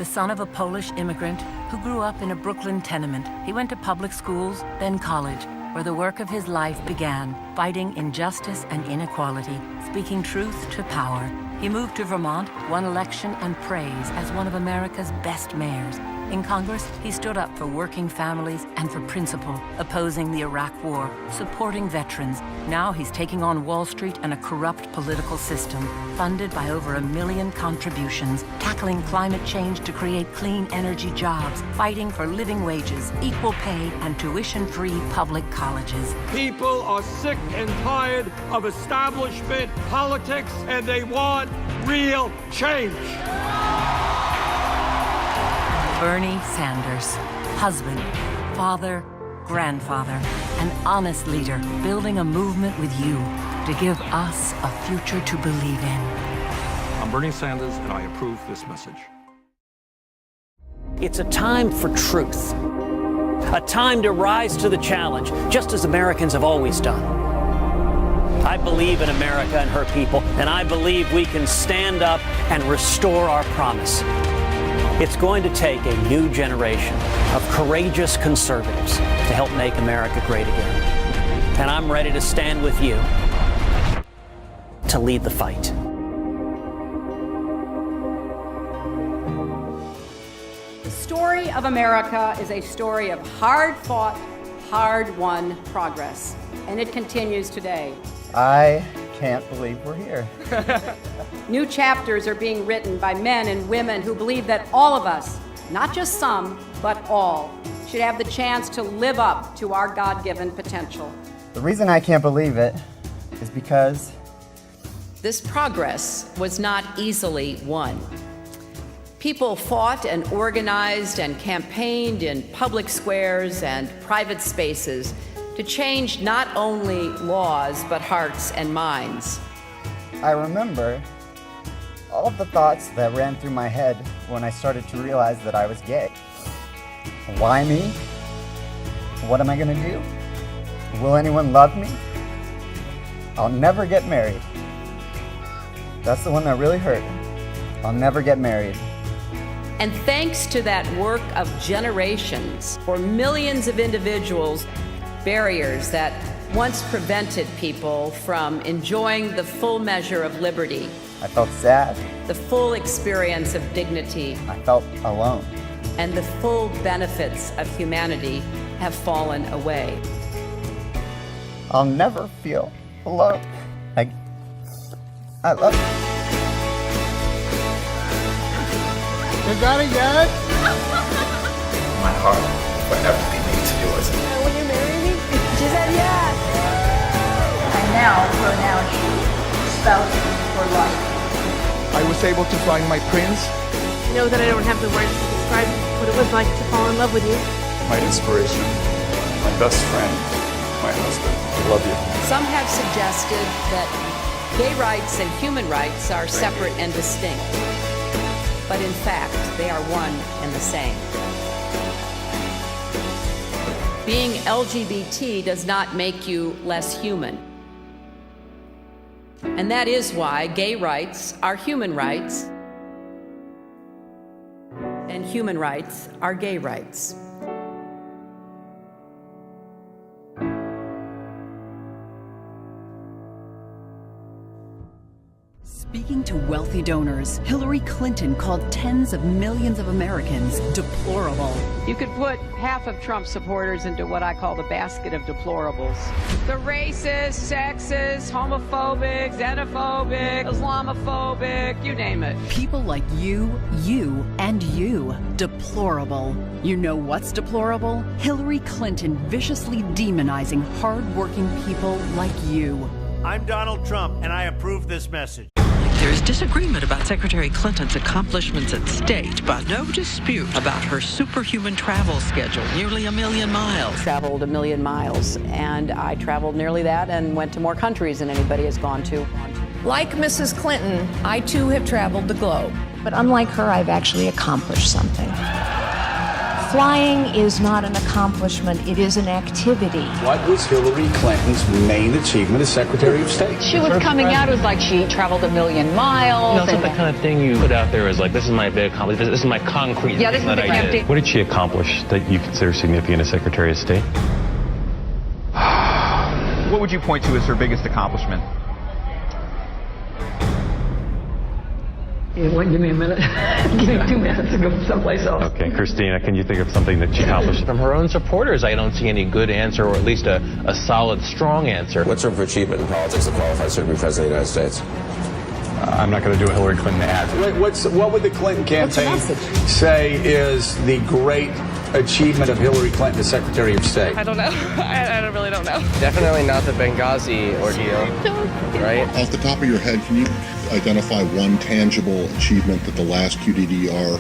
son of a Polish immigrant who grew up in a Brooklyn tenement. He went to public schools, then college, where the work of his life began, fighting injustice and inequality, speaking truth to power. He moved to Vermont, won election and praise as one of America's best mayors. In Congress, he stood up for working families and for principle, opposing the Iraq War, supporting veterans. Now he's taking on Wall Street and a corrupt political system, funded by over 1 million contributions, tackling climate change to create clean energy jobs, fighting for living wages, equal pay, and tuition-free public colleges. People are sick and tired of establishment politics, and they want real change. Bernie Sanders, husband, father, grandfather, an honest leader, building a movement with you to give us a future to believe in. I'm Bernie Sanders, and I approve this message. It's a time for truth, a time to rise to the challenge, just as Americans have always done. I believe in America and her people, and I believe we can stand up and restore our promise. It's going to take a new generation of courageous conservatives to help make America great again. And I'm ready to stand with you to lead the fight. The story of America is a story of hard-fought, hard-won progress, and it continues today. I can't believe we're here. New chapters are being written by men and women who believe that all of us, not just some, but all, should have the chance to live up to our God-given potential. The reason I can't believe it is because this progress was not easily won. People fought and organized and campaigned in public squares and private spaces to change not only laws, but hearts and minds. I remember all of the thoughts that ran through my head when I started to realize that I was gay. Why me? What am I gonna do? Will anyone love me? I'll never get married. That's the one that really hurt. I'll never get married. And thanks to that work of generations, for millions of individuals, barriers that once prevented people from enjoying the full measure of liberty. I felt sad. The full experience of dignity. I felt alone. And the full benefits of humanity have fallen away. I'll never feel alone. I love you. You got it yet? My heart will forever be made to yours. Will you marry me? She said yes. And now, pronouns you, spouse for life. I was able to find my prince. I know that I don't have the words to describe what it was like to fall in love with you. My inspiration, my best friend, my husband. I love you. Some have suggested that gay rights and human rights are separate and distinct. But in fact, they are one and the same. Being LGBT does not make you less human. And that is why gay rights are human rights, and human rights are gay rights. Speaking to wealthy donors, Hillary Clinton called tens of millions of Americans deplorable. You could put half of Trump's supporters into what I call the basket of deplorables. The racist, sexist, homophobic, xenophobic, Islamophobic, you name it. People like you, and you. Deplorable. You know what's deplorable? Hillary Clinton viciously demonizing hard-working people like you. I'm Donald Trump, and I approve this message. There is disagreement about Secretary Clinton's accomplishments at state, but no dispute about her superhuman travel schedule, nearly 1 million miles. Traveled 1 million miles, and I traveled nearly that and went to more countries than anybody has gone to. Like Mrs. Clinton, I too have traveled the globe. But unlike her, I've actually accomplished something. Flying is not an accomplishment, it is an activity. What was Hillary Clinton's main achievement as Secretary of State? She was coming out as like she traveled 1,000,000 miles. No, it's not the kind of thing you put out there as like, this is my big accomplishment, this is my concrete thing that I did. What did she accomplish that you consider significant as Secretary of State? What would you point to as her biggest accomplishment? Give me a minute. Give me 2 minutes to go someplace else. Okay, Christina, can you think of something that she accomplished? From her own supporters, I don't see any good answer, or at least a solid, strong answer. What's her achievement in politics that qualifies her to be President of the United States? I'm not going to do a Hillary Clinton ad. What would the Clinton campaign say is the great achievement of Hillary Clinton as Secretary of State? I don't know. I really don't know. Definitely not the Benghazi ordeal, right? Off the top of your head, can you identify one tangible achievement that the last QDDR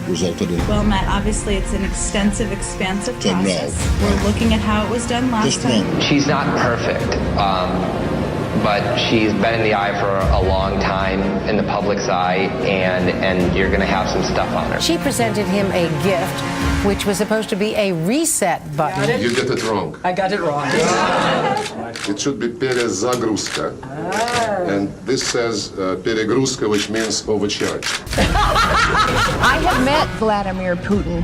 resulted in? Well, Matt, obviously it's an extensive, expansive process. We're looking at how it was done last time. She's not perfect, but she's been in the eye for a long time in the public's eye, and you're going to have some stuff on her. She presented him a gift, which was supposed to be a reset button. You get it wrong. I got it wrong. It should be перезагрузка. And this says перегрузка, which means overcharge. I have met Vladimir Putin,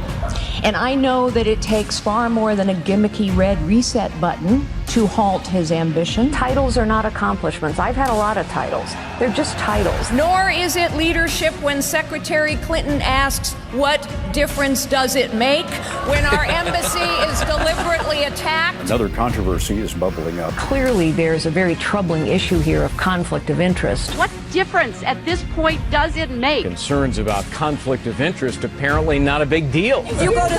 and I know that it takes far more than a gimmicky red reset button to halt his ambition. Titles are not accomplishments. I've had a lot of titles. They're just titles. Nor is it leadership when Secretary Clinton asks, what difference does it make when our embassy is deliberately attacked? Another controversy is bubbling up. Clearly, there's a very troubling issue here of conflict of interest. What difference at this point does it make? Concerns about conflict of interest, apparently not a big deal. You go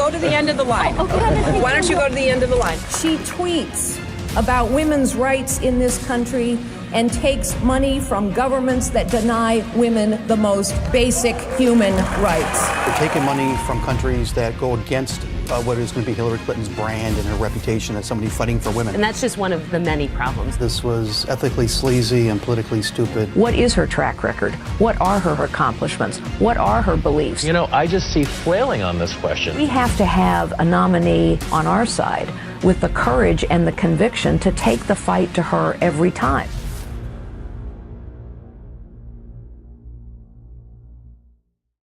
to the end of the line. Why don't you go to the end of the line? She tweets about women's rights in this country and takes money from governments that deny women the most basic human rights. They're taking money from countries that go against what is going to be Hillary Clinton's brand and her reputation as somebody fighting for women. And that's just one of the many problems. This was ethically sleazy and politically stupid. What is her track record? What are her accomplishments? What are her beliefs? You know, I just see flailing on this question. We have to have a nominee on our side with the courage and the conviction to take the fight to her every time.